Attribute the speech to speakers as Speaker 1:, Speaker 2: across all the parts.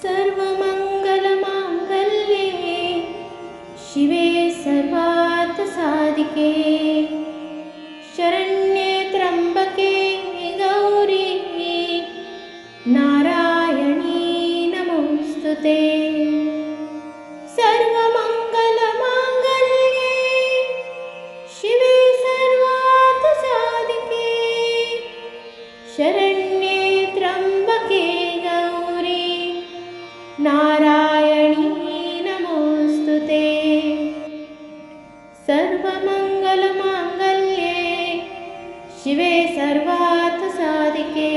Speaker 1: सर्वमङ्गलमाङ्गल्ये शिवे सर्वार्थसाधिके शरण्ये त्र्यम्बके गौरी नारायणी नमोस्तुते। सर्वमङ्गलमाङ्गल्ये शिवे सर्वार्थसाधिके शरण्ये त्र्यम्बके गौरी नारायणी नमोस्तुते। सर्वमङ्गलमाङ्गल्ये शिवे सर्वार्थसाधिके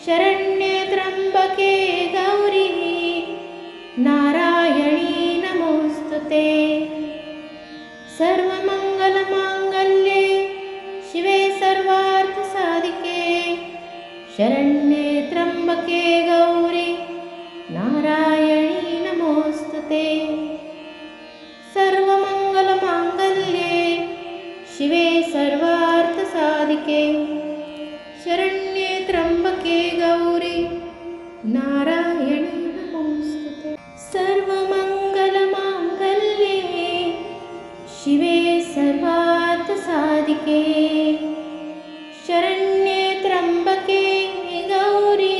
Speaker 1: शरण्ये त्र्यम्बके गौरी नारायणी नमोस्तुते। सर्वमङ्गलमाङ्गल्ये शिवे सर्वार्थसाधिके शरण्ये त्र्यम्बके गौरी नारायणी नमोस्तुते। सर्वमङ्गलमाङ्गल्ये शिवे सर्वार्थसाधिके शरण्ये त्र्यम्बके गौरी नारायणी नमोस्तुते। सर्वमङ्गलमाङ्गल्ये शिवे सर्वार्थसाधिके शरण्ये त्र्यम्बके गौरी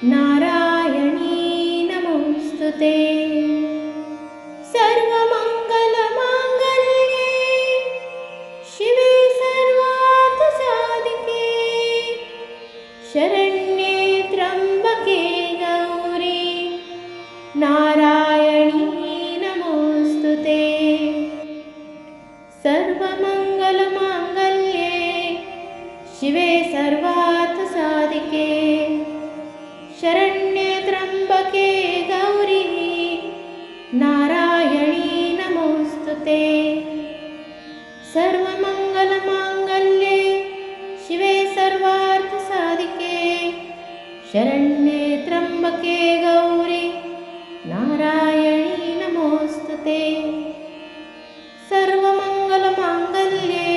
Speaker 1: नारायणी नमोस्तुते। सर्वमङ्गलमाङ्गल्ये शिवे सर्वार्थसाधिके शरण्ये त्र्यम्बके गौरी नारायणी नमोस्तुते। सर्वमङ्गलमाङ्गल्ये शिवे सर्वार्थसाधिके शरण्ये त्र्यम्बके गौरी नारायणी नमोस्तुते। सर्वमङ्गलमाङ्गल्ये शिवे सर्वार्थसाधिके शरण्ये त्र्यम्बके गौरी नारायणी नमोस्तुते। सर्वमङ्गलमाङ्गल्ये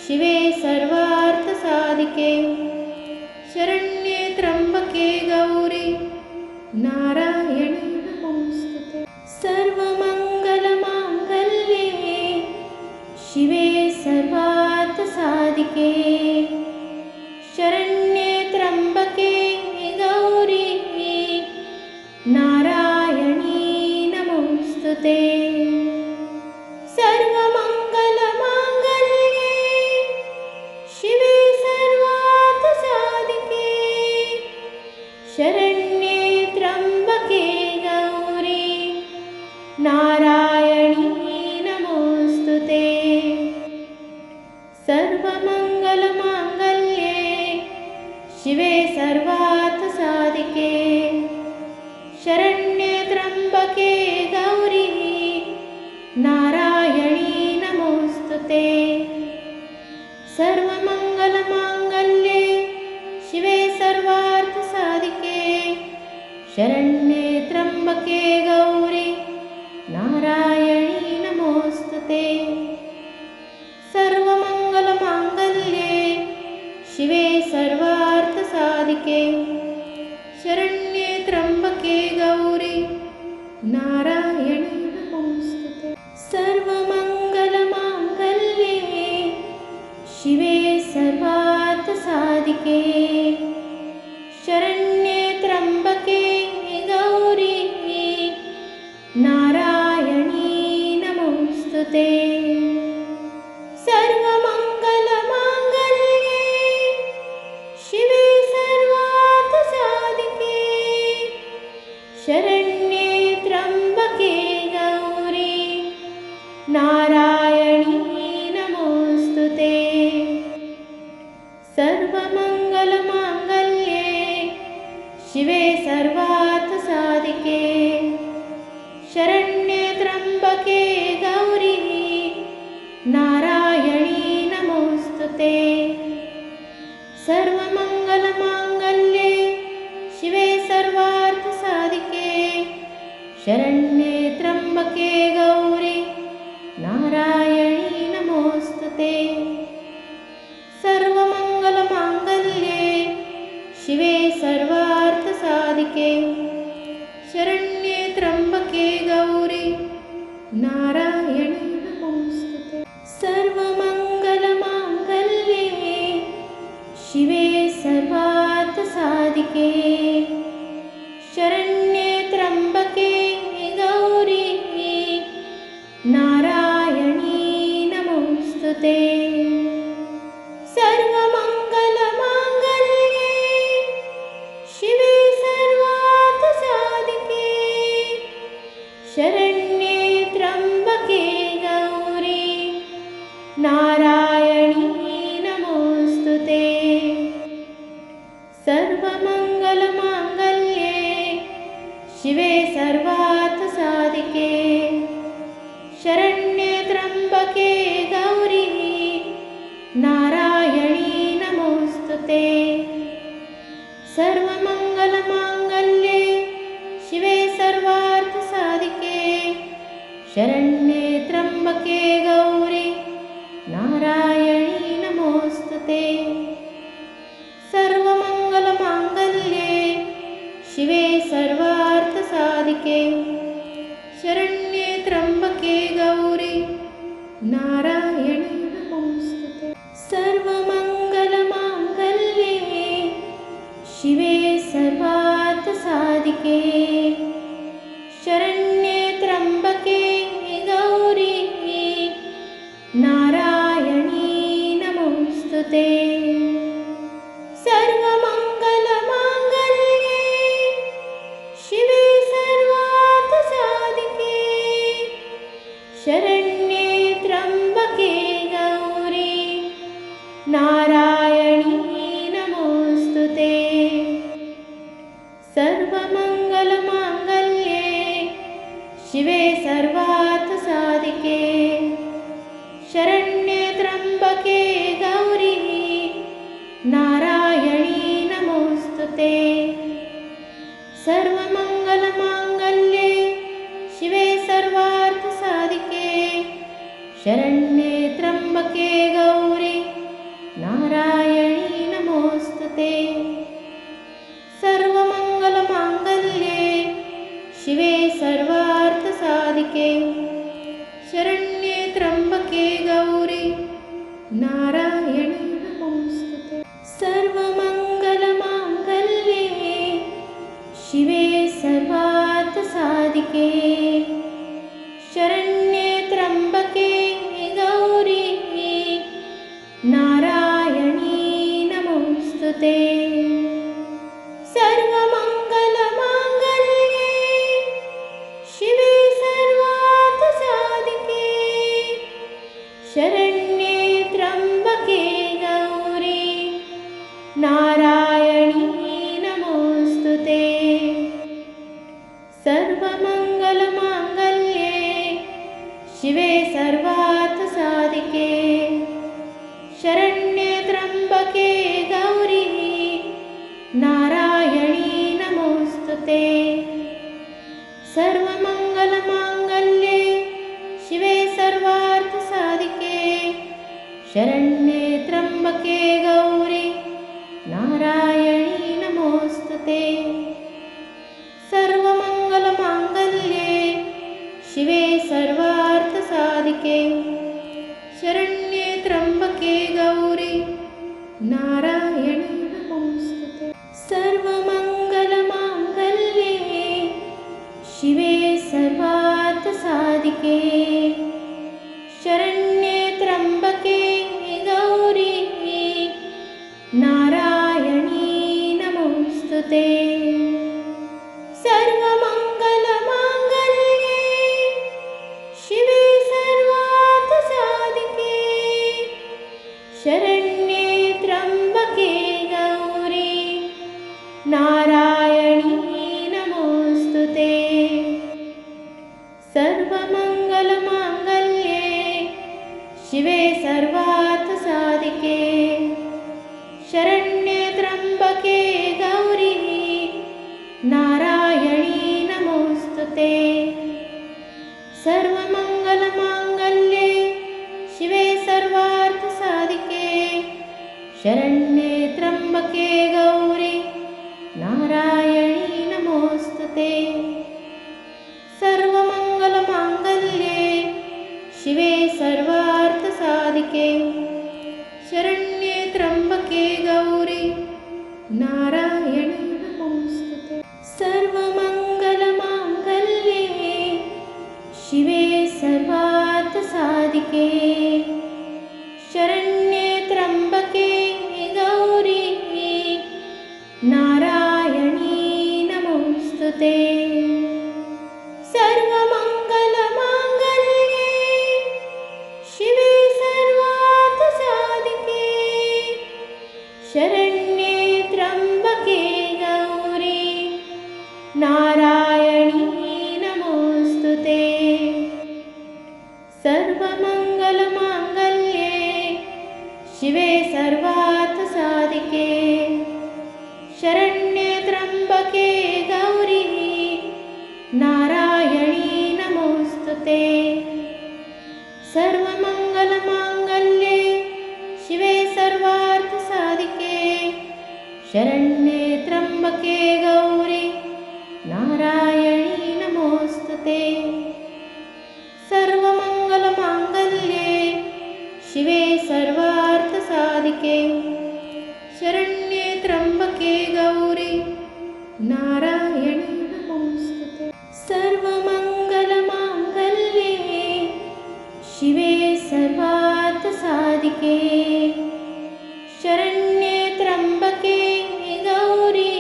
Speaker 1: शिवे सर्वार्थसाधिके शरण्ये त्र्यम्बके गौरी नारायणी नमोस्तुते। सर्वमङ्गलमाङ्गल्ये शिवे सर्वार्थसाधिके शरण्ये त्र्यम्बके गौरी नारायणी नमोस्तुते। सर्वमङ्गलमाङ्गल्ये शिवे सर्वार्थसाधिके शरण्ये त्र्यम्बके गौरी नारायणी नमोस्तुते। सर्वमङ्गलमाङ्गल्ये शिवे सर्वार्थसाधिके शरण्ये त्र्यम्बके गौरी नारायणी नमोस्तुते। सर्वमङ्गलमाङ्गल्ये शिवे सर्वार्थसाधिके शरण्ये त्र्यम्बके गौरी नारायणी नमोस्तुते। सर्वमङ्गलमाङ्गल्ये शिवे सर्वार्थसाधिके शरण्ये त्र्यम्बके गौरी नारायणी नमोस्तुते। सर्वमङ्गलमाङ्गल्ये शिवे सर्वार्थसाधिके शरण्ये त्र्यम्बके गौरी नारायणी नमोस्तुते। सर्वमङ्गलमाङ्गल्ये शिवे सर्वार्थसाधिके शरण्ये त्र्यम्बके गौरी नारायणी नमोस्तुते। सर्वमङ्गलमाङ्गल्ये शिवे सर्वार्थसाधिके शरण्ये त्र्यम्बके गौरी नारायणी नमोस्तुते। सर्वमङ्गलमाङ्गल्ये शिवे सर्वार्थसाधिके शरण्ये त्र्यम्बके गौरी नारायणी नमोस्तुते। सर्व नारायणी नमोऽस्तु ते। सर्वमङ्गलमाङ्गल्ये शिवे सर्वार्थसाधिके शरण्ये त्र्यम्बके गौरी नारायणी नमोऽस्तु ते। सर्वमङ्गलमाङ्गल्ये शिवे सर्वार्थसाधिके शरण्ये त्र्यम्बके गौरी नारायणी नमोऽस्तु ते। सर्वमङ्गलमाङ्गल्ये शिवे सर्वार्थसाधिके शरण्ये त्र्यम्बके गौरी नारायणी नमोऽस्तु ते। सर्वमङ्गलमाङ्गल्ये शिवे सर्वार्थसाधिके शरण्ये त्र्यम्बके गौरी नारायणी नमोऽस्तु ते। सर्वमङ्गलमाङ्गल्ये शिवे सर्वार्थसाधिके शरण्ये त्र्यम्बके गौरी नारायणी नमोऽस्तु ते। सर्वमङ्गलमाङ्गल्ये शिवे सर्वार्थसाधिके शरण्ये त्र्यम्बके गौरी नारायणी नमोऽस्तु ते। सर्वमङ्गलमाङ्गल्ये शिवे सर्वार्थसाधिके शरण्ये त्र्यम्बके गौरी नारायणी नमोऽस्तु ते। सर्वमङ्गलमाङ्गल्ये शिवे सर्वार्थसाधिके शरण्ये त्र्यम्बके गौरी नारायणी नमोऽस्तु ते। सर्वमङ्गलमाङ्गल्ये शिवे सर्वार्थसाधिके शरण्ये त्र्यम्बके गौरी नारायणी नमोऽस्तु ते। सर्वमङ्गलमाङ्गल्ये शिवे सर्वार्थसाधिके शरण्ये त्र्यम्बके गौरी नारायणी नमोऽस्तु ते। सर्वमङ्गलमाङ्गल्ये शिवे सर्वार्थसाधिके शरण्ये त्र्यम्बके गौरी नारायणी नमोऽस्तु ते। सर्वमङ्गलमाङ्गल्ये शिवे सर्वार्थसाधिके शरण्ये त्र्यम्बके गौरी नारायणी नमोऽस्तु ते। सर्वमङ्गलमाङ्गल्ये शिवे सर्वार्थसाधिके शरण्ये त्र्यम्बके गौरी नारायणी नमोऽस्तु ते। सर्वमङ्गलमाङ्गल्ये शिवे सर्वार्थसाधिके शरण्ये त्र्यम्बके गौरी नारायणी नमोऽस्तु ते। सर्वमङ्गलमाङ्गल्ये शिवे सर्वार्थसाधिके शरण्ये त्र्यम्बके गौरी नारायणी नमोऽस्तु ते। सर्वमङ्गलमाङ्गल्ये शिवे सर्वार्थसाधिके शरण्ये त्र्यम्बके गौरी नारायणी नमोऽस्तु ते। सर्वमङ्गलमाङ्गल्ये शिवे सर्वार्थसाधिके शरण्ये त्र्यम्बके गौरी नारायणी नमोऽस्तु ते। सर्वमङ्गलमाङ्गल्ये शिवे सर्वार्थसाधिके शरण्ये त्र्यम्बके गौरी नारायणी नमोऽस्तु ते। सर्वमङ्गलमाङ्गल्ये शिवे सर्वार्थसाधिके शरण्ये त्र्यम्बके गौरी नारायणी नमोऽस्तु ते। सर्वमङ्गलमाङ्गल्ये शिवे सर्वा शिवे सर्वार्थसाधिके शरण्ये त्र्यम्बके गौरी नारायणी नमोस्तुते। सर्वमङ्गलमाङ्गल्ये शिवे सर्वार्थसाधिके शरण्ये त्र्यम्बके गौरी नारायणी नमोस्तुते। सर्वमङ्गलमाङ्गल्ये शिवे सर्वार्थसाधिके शरण्ये त्र्यम्बके गौरी नारायणी नमोस्तुते। सर्वमङ्गलमाङ्गल्ये शिवे सर्वार्थसाधिके शरण्ये त्र्यम्बके गौरी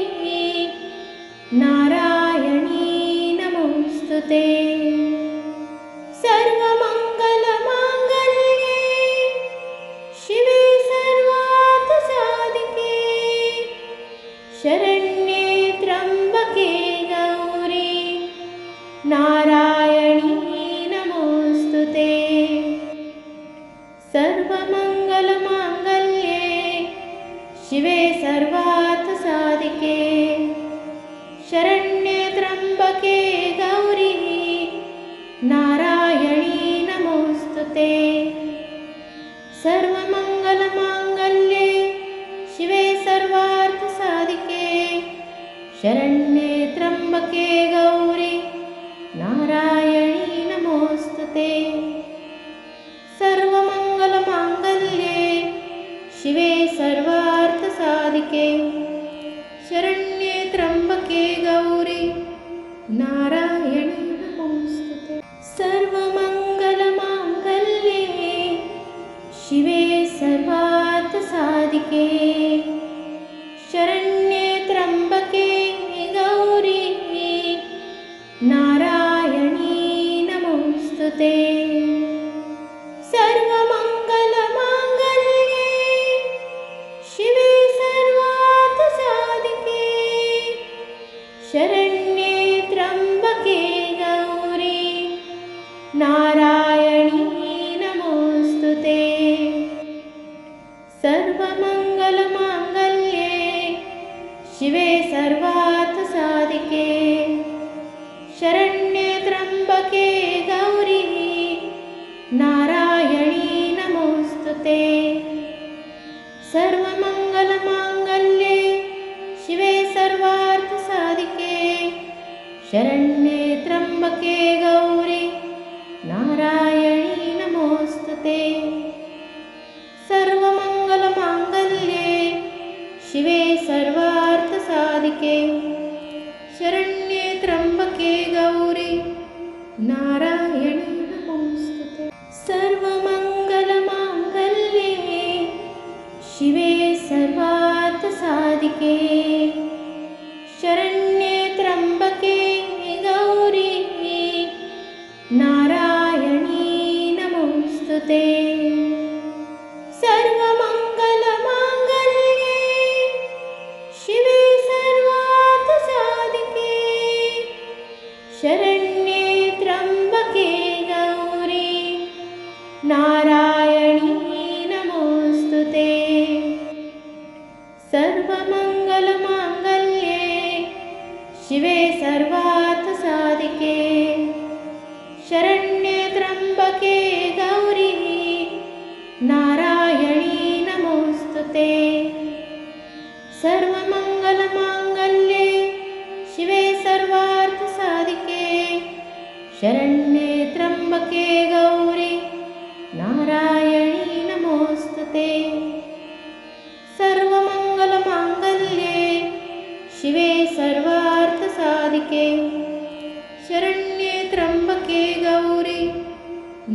Speaker 1: नारायणी नमोस्तुते। सर्वमङ्गलमाङ्गल्ये शिवे सर्वार्थसाधिके शरण्ये त्र्यम्बके गौरी नारायणी नमोस्तुते। सर्वमङ्गलमाङ्गल्ये शिवे सर्वार्थसाधिके शरण्ये त्र्यम्बके गौरी नारायणी नमोस्तुते। सर्वमङ्गलमाङ्गल्ये शिवे सर्वार्थसाधिके शरण्ये त्र्यम्बके गौरी नारायणी नमोस्तुते। सर्वमङ्गलमाङ्गल्ये शिवे सर्वार्थसाधिके शरण्ये त्र्यम्बके गौरी नारायणी नमोस्तुते। सर्वमङ्गलमाङ्गल्ये शिवे सर्वार्थसाधिके शरण्ये त्र्यम्बके गौरी नारायणी नमोस्तुते। सर्वमङ्गलमाङ्गल्ये शिवे सर्वार्थसाधिके शरण्ये त्र्यम्बके गौरी नारायणी नमोस्तुते। सर्वमङ्गलमाङ्गल्ये शिवे सर्वार्थसाधिके शरण्ये त्र्यम्बके गौरी नारायणी नमोस्तुते। सर्वमङ्गलमाङ्गल्ये शिवे सर्वार्थसाधिके शरण्ये त्र्यम्बके गौरी नारायणी नमोस्तुते। सर्वमङ्गलमाङ्गल्ये शिवे सर्वार्थसाधिके शरण्ये त्र्यम्बके गौरी नारायणी नमोस्तुते। सर्वमङ्गलमाङ्गल्ये शिवे सर्वार्थसाधिके शरण्ये त्र्यम्बके गौरी नारायणी नमोस्तुते। सर्वमङ्गलमाङ्गल्ये शिवे सर्वार्थसाधिके शरण्ये त्र्यम्बके गौरी नारायणी नमोस्तुते। सर्वमङ्गलमाङ्गल्ये शिवे सर्वार्थसाधिके शरण्ये त्र्यम्बके गौरी नारायणी नमोस्तुते। सर्वमङ्गलमाङ्गल्ये शिवे सर्वार्थसाधिके शरण्ये त्र्यम्बके गौरी नारायणी नमोस्तुते। सर्वमङ्गलमाङ्गल्ये शिवे सर्वार्थसाधिके शरण्ये त्र्यम्बके गौरी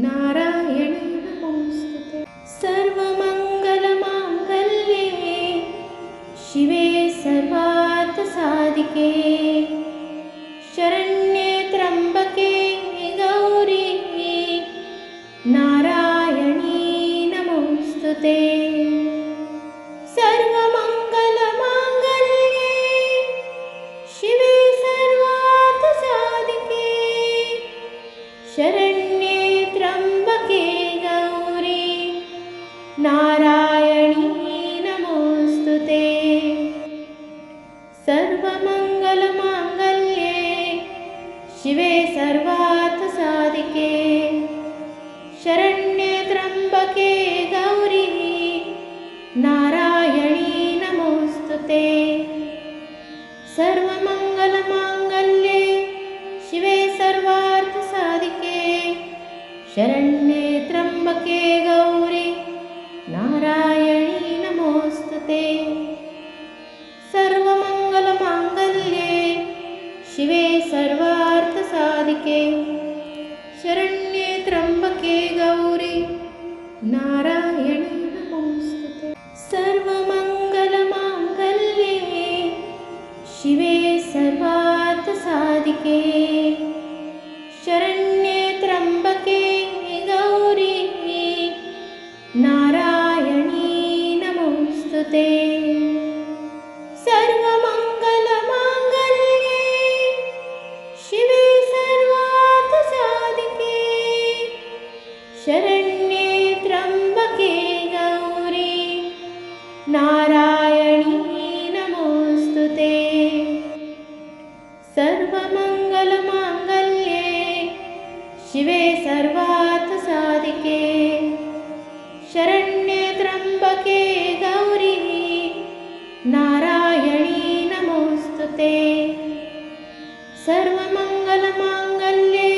Speaker 1: नारायणी नमोस्तुते। सर्वमङ्गलमाङ्गल्ये शिवे सर्वार्थसाधिके शरण्ये त्र्यम्बके गौरी नारायणी नमोस्तुते। सर्वमङ्गलमाङ्गल्ये शिवे सर्वार्थसाधिके शरण्ये त्र्यम्बके गौरी नारायणी शिवे सर्वार्थसाधिके शरण्ये त्र्यम्बके गौरी नारायणी नमोस्तुते। सर्वमङ्गलमाङ्गल्ये शिवे सर्वार्थसाधिके शरण्ये त्र्यम्बके गौरी नारायणी नमोस्तुते। सर्वमङ्गलमाङ्गल्ये शिवे सर्वार्थसाधिके शरण्ये त्र्यम्बके गौरी नारायणी नमोस्तुते। सर्वमङ्गलमाङ्गल्ये शिवे सर्वार्थसाधिके शरण्ये त्र्यम्बके गौरी नारायणी नमोस्तुते। सर्वमङ्गलमाङ्गल्ये शिवे सर्वार्थसाधिके शरण्ये त्र्यम्बके गौरी नारायणी नमोस्तुते। सर्वमङ्गलमाङ्गल्ये शिवे सर्वार्थसाधिके शरण्ये त्र्यम्बके गौरी नारायणी नमोस्तुते। सर्वमङ्गलमाङ्गल्ये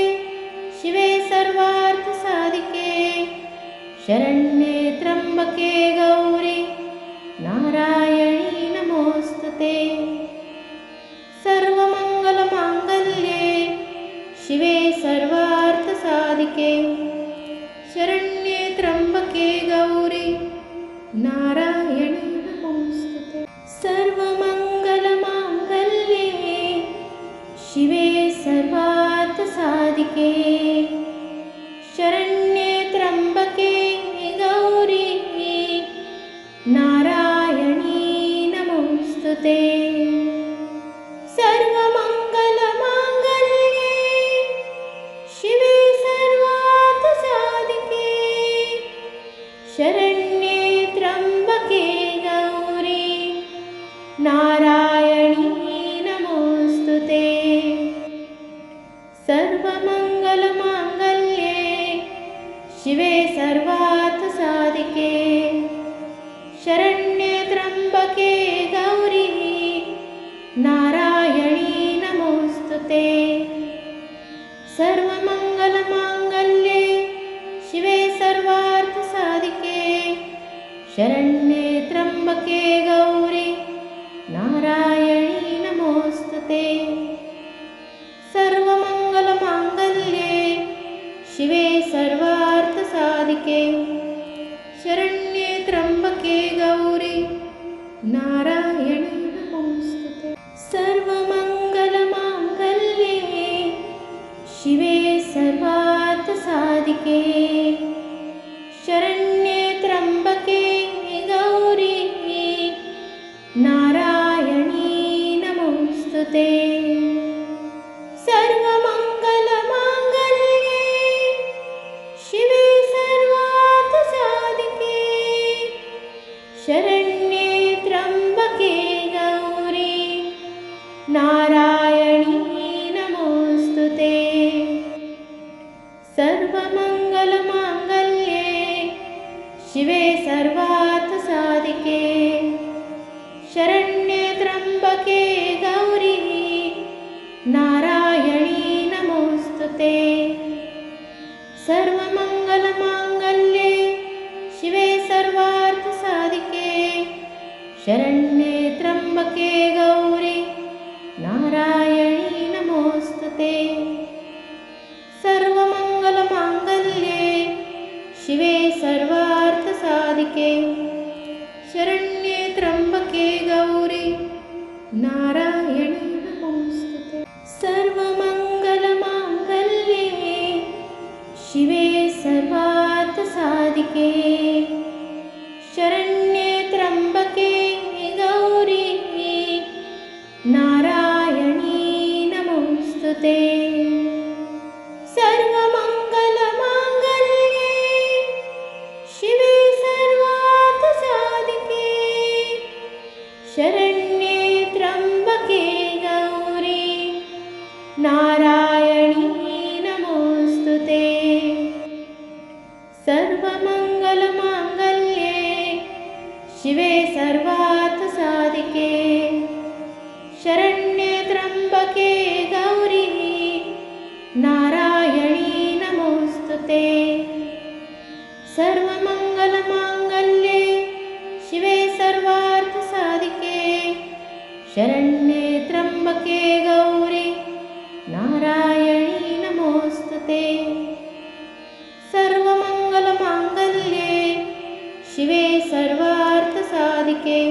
Speaker 1: शिवे सर्वार्थसाधिके शरण्ये त्र्यम्बके गौरी नारायणी नमोस्तुते। सर्वमङ्गलमाङ्गल्ये शिवे सर्वार्थसाधिके शरण्ये त्र्यम्बके गौरी नारायणी नमोस्तुते। सर्वमङ्गलमाङ्गल्ये शिवे सर्वार्थसाधिके शरण्ये त्र्यम्बके गौरी नारायणी नमोस्तुते। सर्वमङ्गलमाङ्गल्ये शिवे सर्वार्थसाधिके शरण्ये त्र्यम्बके गौरी नारायणी नमोस्तुते। सर्वमङ्गलमाङ्गल्ये शिवे सर्वार्थसाधिके शरण्ये त्र्यम्बके गौरी नारायणी नमोस्तुते। सर्वमङ्गलमाङ्गल्ये शिवे सर्वार्थसाधिके शरण्ये त्र्यम्बके गौरी नारायणी नमोस्तुते। सर्वमङ्गलमाङ्गल्ये शिवे सर्वार्थसाधिके शरण्ये त्र्यम्बके गौरी नारायणी नमोस्तुते। सर्वमङ्गलमाङ्गल्ये शिवे सर्वार्थसाधिके शरण्ये त्र्यम्बके गौरी नारायणी नमोस्तुते। सर्वमङ्गलमाङ्गल्ये शिवे सर्वार्थसाधिके शरण्ये त्र्यम्बके गौरी नारायणी नमोस्तुते। सर्वमङ्गलमाङ्गल्ये शिवे सर्वार्थसाधिके शरण्ये त्र्यम्बके गौरी नारायणी नमोस्तुते। सर्वमङ्गलमाङ्गल्ये शिवे सर्वार्थसाधिके शरण्ये त्र्यम्बके गौरी नारायणी नमोस्तुते। सर्वमङ्गलमाङ्गल्ये शिवे सर्वार्थसाधिके शरण्ये त्र्यम्बके गौरी नारायणी नमोस्तुते। सर्वमङ्गलमाङ्गल्ये शिवे सर्वार्थसाधिके शरण्ये त्र्यम्बके गौरी नारायणी नमोस्तुते। सर्वमङ्गलमाङ्गल्ये शिवे सर्वार्थसाधिके शरण्ये त्र्यम्बके गौरी नारायणी सर्वमङ्गलमाङ्गल्ये शिवे सर्वार्थसाधिके शरण्ये त्र्यम्बके गौरी नारायणी नमोऽस्तुते। सर्वमङ्गलमाङ्गल्ये शिवे सर्वार्थसाधिके शरण्ये त्र्यम्बके गौरी नारायणी नमोऽस्तुते। सर्वमङ्गलमाङ्गल्ये शिवे सर्वार्थसाधिके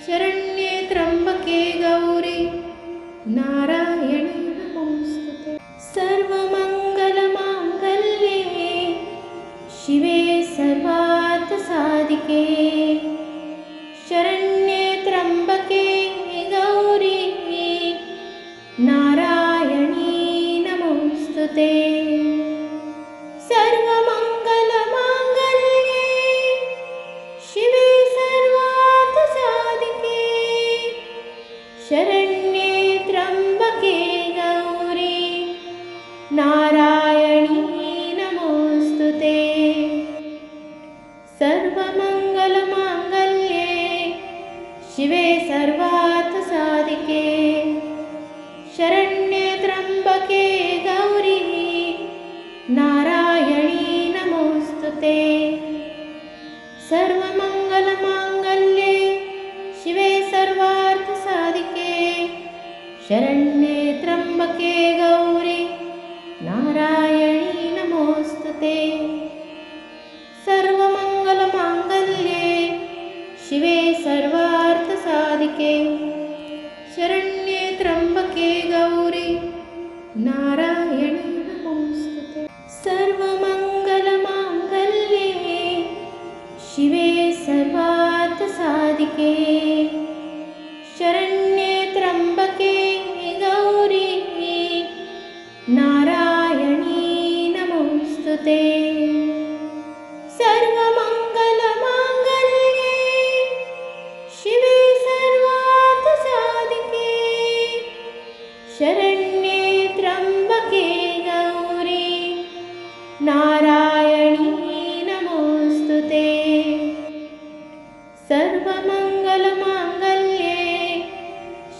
Speaker 1: शरण्ये त्र्यम्बके गौरी नारायणी नमोऽस्तुते। सर्वमङ्गलमाङ्गल्ये शिवे सर्वार्थसाधिके शरण्ये त्र्यम्बके गौरी नारायणी नमोऽस्तुते। सर्वमङ्गलमाङ्गल्ये शिवे सर्वार्थसाधिके शरण्ये त्र्यम्बके गौरी नारायणी नमोऽस्तुते। सर्वमङ्गलमाङ्गल्ये शिवे सर्वार्थसाधिके शरण्ये त्र्यम्बके गौरी नारायणी नमोऽस्तुते। सर्वमङ्गलमाङ्गल्ये शिवे सर्वार्थसाधिके शरण्ये त्र्यम्बके गौरी नारायणी नमोऽस्तुते। सर्वमङ्गलमाङ्गल्ये शिवे सर्वार्थसाधिके शरण्ये त्र्यम्बके गौरी नारायणी नमोऽस्तुते। सर्वमङ्गलमाङ्गल्ये शिवे सर्वार्थसाधिके शरण्ये त्र्यम्बके गौरी नारायणी नमोऽस्तुते। सर्वमङ्गलमाङ्गल्ये शिवे सर्वार्थसाधिके शरण्ये त्र्यम्बके गौरी नारायणी नमोऽस्तुते। सर्वमङ्गलमाङ्गल्ये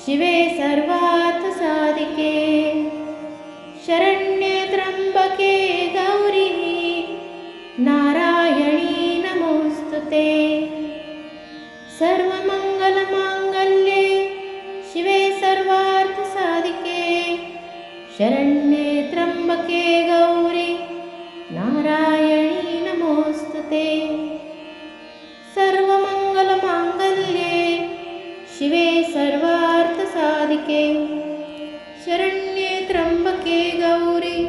Speaker 1: शिवे सर्वार्थसाधिके शरण्ये त्र्यम्बके गौरी नारायणी नमोऽस्तुते। सर्वमङ्गलमाङ्गल्ये शिवे सर्वार्थसाधिके शरण्ये त्र्यम्बके गौरी नारायणी नमोऽस्तुते। सर्वमङ्गलमाङ्गल्ये शिवे सर्वार्थसाधिके शरण्ये त्र्यम्बके गौरी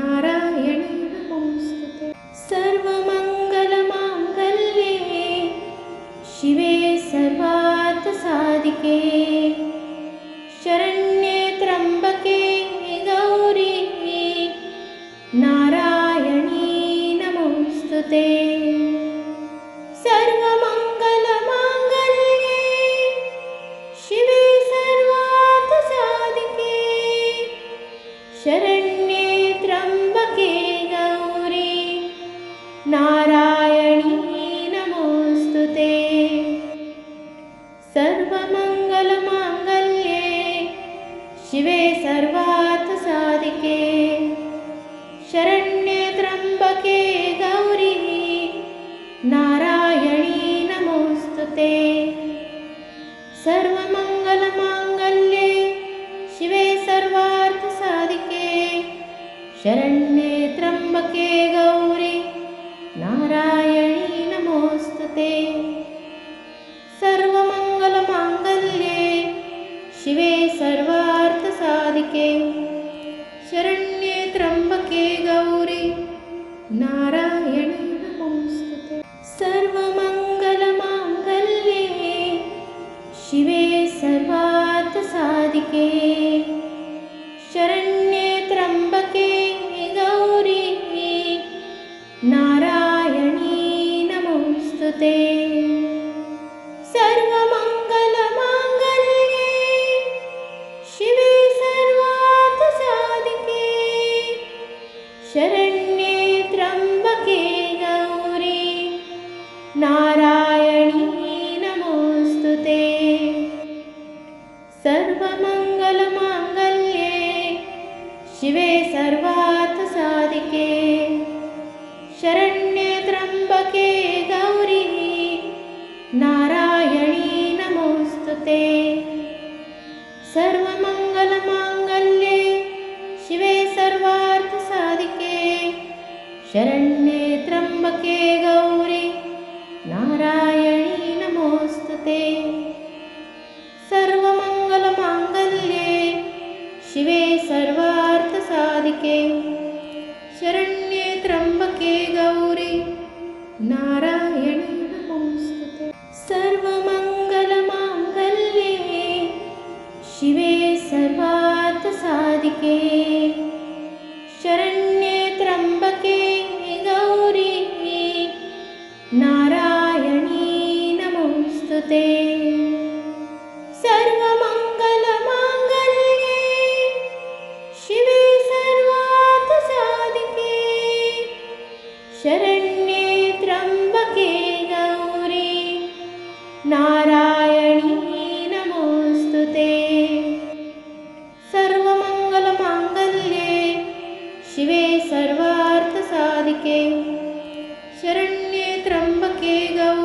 Speaker 1: नारायणी नमोऽस्तुते। सर्वमङ्गलमाङ्गल्ये शिवे सर्वार्थसाधिके शरण्ये त्र्यम्बके गौरी नारायणी नमोऽस्तुते। सर्वमङ्गलमाङ्गल्ये शिवे सर्वार्थसाधिके शरण्ये त्र्यम्बके गौरी नारायणी नमोऽस्तुते। सर्वमङ्गलमाङ्गल्ये शिवे सर्वार्थसाधिके शरण्ये त्र्यम्बके गौरी नारायणी नमोऽस्तुते। सर्वमङ्गलमाङ्गल्ये शिवे सर्वार्थसाधिके शरण्ये त्र्यम्बके गौरी नारायणी नमोऽस्तुते। सर्वमङ्गलमाङ्गल्ये शिवे सर्वार्थसाधिके शरण्ये त्र्यम्बके गौरी नारायणी नमोऽस्तुते। सर्वमङ्गलमाङ्गल्ये शिवे सर्वार्थसाधिके शरण्ये त्र्यम्बके गौरी नारायणी नमोऽस्तुते। सर्वमङ्गलमाङ्गल्ये शिवे सर्वार्थसाधिके शरण्ये त्र्यम्बके गौरी नारायणी नमोस्तुते। सर्वमङ्गलमाङ्गल्ये शिवे सर्वार्थसाधिके शरण्ये त्र्यम्बके गौरी नारायणी नमोस्तुते। सर्वमङ्गलमाङ्गल्ये शिवे सर्वार्थसाधिके शरण्ये त्र्यम्बके गौरी नारायणी नमोस्तुते। सर्वमङ्गलमाङ्गल्ये शिवे सर्वार्थसाधिके शरण्ये त्र्यम्बके गौरी नारायणी नमोस्तुते। सर्वमङ्गलमाङ्गल्ये शिवे सर्वार्थसाधिके शरण्ये त्र्यम्बके गौरी नारायणी नमोस्तुते। सर्वमङ्गलमाङ्गल्ये शिवे सर्वार्थसाधिके शरण्ये त्र्यम्बके गौरी नारायणी नमोस्तुते। सर्वमङ्गलमाङ्गल्ये शिवे सर्वार्थसाधिके शरण्ये त्र्यम्बके गौरी